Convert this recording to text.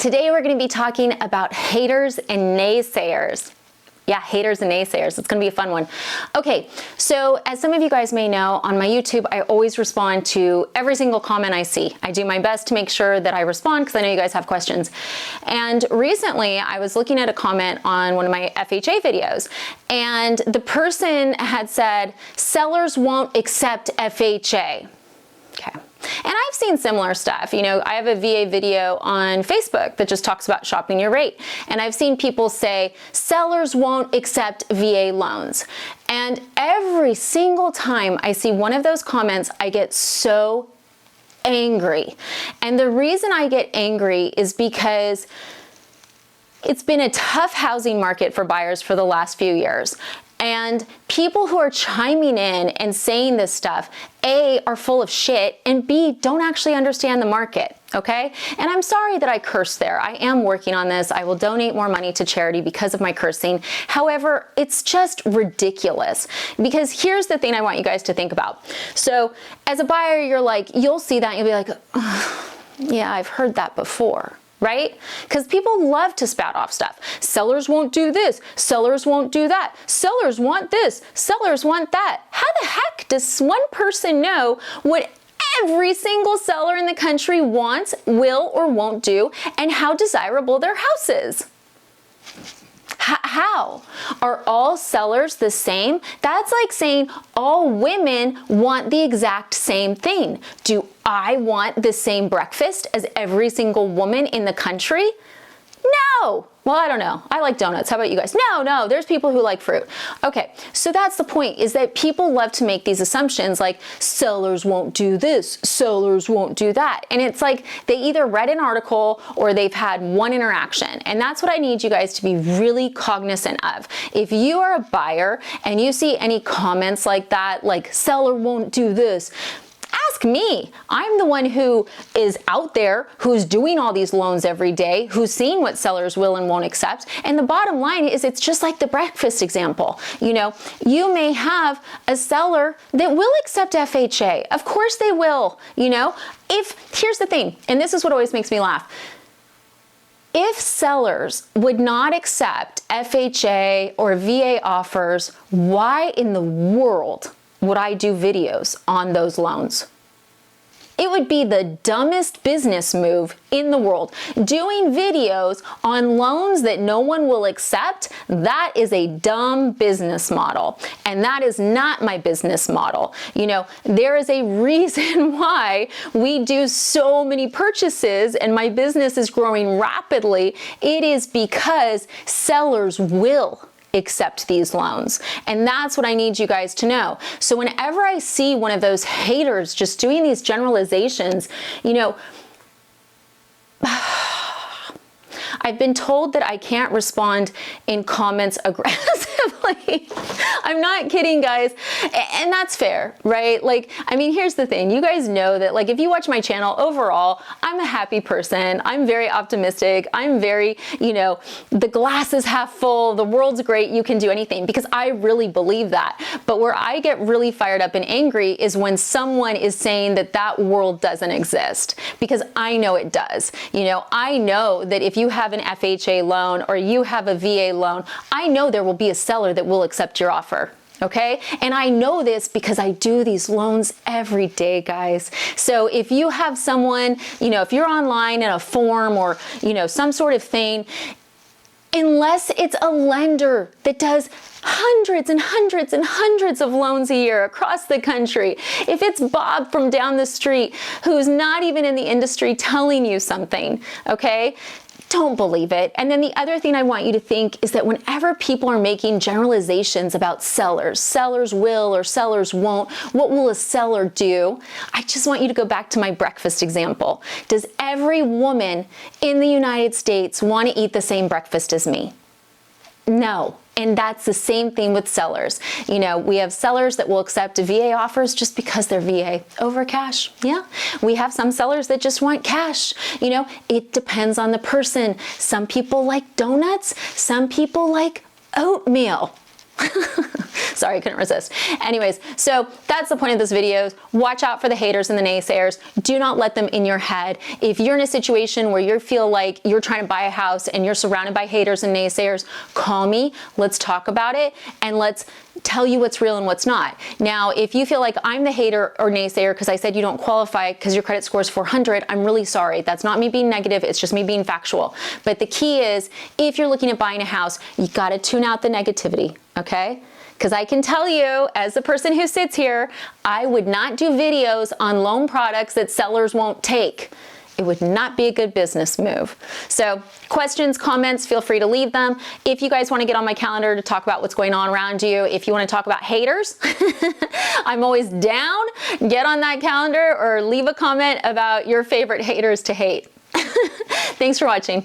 Today we're going to be talking about haters and naysayers. Yeah, haters and naysayers. It's going to be a fun one. Okay, so as some of you guys may know, on my YouTube, I always respond to every single comment I see. I do my best to make sure that I respond because I know you guys have questions. And recently, I was looking at a comment on one of my FHA videos, and the person had said, sellers won't accept FHA. Okay. And I've seen similar stuff. You know, I have a VA video on Facebook that just talks about shopping your rate. And I've seen people say, sellers won't accept VA loans. And every single time I see one of those comments, I get so angry. And the reason I get angry is because it's been a tough housing market for buyers for the last few years. And people who are chiming in and saying this stuff, A, are full of shit, and B, don't actually understand the market, okay? And I'm sorry that I cursed there. I am working on this. I will donate more money to charity because of my cursing. However, it's just ridiculous, because here's the thing I want you guys to think about. So as a buyer, you're like, you'll see that and you'll be like, oh, yeah, I've heard that before. Right? Because people love to spout off stuff. Sellers won't do this. Sellers won't do that. Sellers want this. Sellers want that. How the heck does one person know what every single seller in the country wants, will, or won't do, and how desirable their house is? How? Are all sellers the same? That's like saying all women want the exact same thing. Do I want the same breakfast as every single woman in the country? No. Well, I don't know. I like donuts. How about you guys? No, there's people who like fruit. Okay, so that's the point, is that people love to make these assumptions like sellers won't do this, sellers won't do that. And it's like they either read an article or they've had one interaction. And that's what I need you guys to be really cognizant of. If you are a buyer and you see any comments like that, like seller won't do this, ask me. I'm the one who is out there, who's doing all these loans every day, who's seeing what sellers will and won't accept. And the bottom line is, it's just like the breakfast example. You know, you may have a seller that will accept FHA. Of course they will. You know, here's the thing, and this is what always makes me laugh. If sellers would not accept FHA or VA offers, why in the world would I do videos on those loans? It would be the dumbest business move in the world. Doing videos on loans that no one will accept, that is a dumb business model. And that is not my business model. You know, there is a reason why we do so many purchases and my business is growing rapidly. It is because sellers will accept these loans. And that's what I need you guys to know. So whenever I see one of those haters just doing these generalizations, you know, I've been told that I can't respond in comments aggressively. I'm not kidding, guys. And that's fair, right? Like, I mean, here's the thing. You guys know that, like, if you watch my channel, overall, I'm a happy person. I'm very optimistic. I'm very, you know, the glass is half full. The world's great. You can do anything, because I really believe that. But where I get really fired up and angry is when someone is saying that that world doesn't exist, because I know it does. You know, I know that if you have an FHA loan or you have a VA loan, I know there will be a seller that will accept your offer. Okay? And I know this because I do these loans every day, guys. So if you have someone, you know, if you're online in a form or, you know, some sort of thing, unless it's a lender that does hundreds and hundreds and hundreds of loans a year across the country, if it's Bob from down the street who's not even in the industry telling you something, okay? Don't believe it. And then the other thing I want you to think is that whenever people are making generalizations about sellers will or sellers won't, what will a seller do? I just want you to go back to my breakfast example. Does every woman in the United States want to eat the same breakfast as me? No. And that's the same thing with sellers. You know, we have sellers that will accept VA offers just because they're VA over cash. Yeah. We have some sellers that just want cash. You know, it depends on the person. Some people like donuts. Some people like oatmeal. Sorry, I couldn't resist. Anyways, so that's the point of this video. Watch out for the haters and the naysayers. Do not let them in your head. If you're in a situation where you feel like you're trying to buy a house and you're surrounded by haters and naysayers, call me. Let's talk about it and let's tell you what's real and what's not. Now, if you feel like I'm the hater or naysayer because I said you don't qualify because your credit score is 400, I'm really sorry. That's not me being negative. It's just me being factual. But the key is, if you're looking at buying a house, you got to tune out the negativity, okay? Because I can tell you, as the person who sits here, I would not do videos on loan products that sellers won't take. It would not be a good business move. So questions, comments, feel free to leave them. If you guys want to get on my calendar to talk about what's going on around you, if you want to talk about haters, I'm always down. Get on that calendar or leave a comment about your favorite haters to hate. Thanks for watching.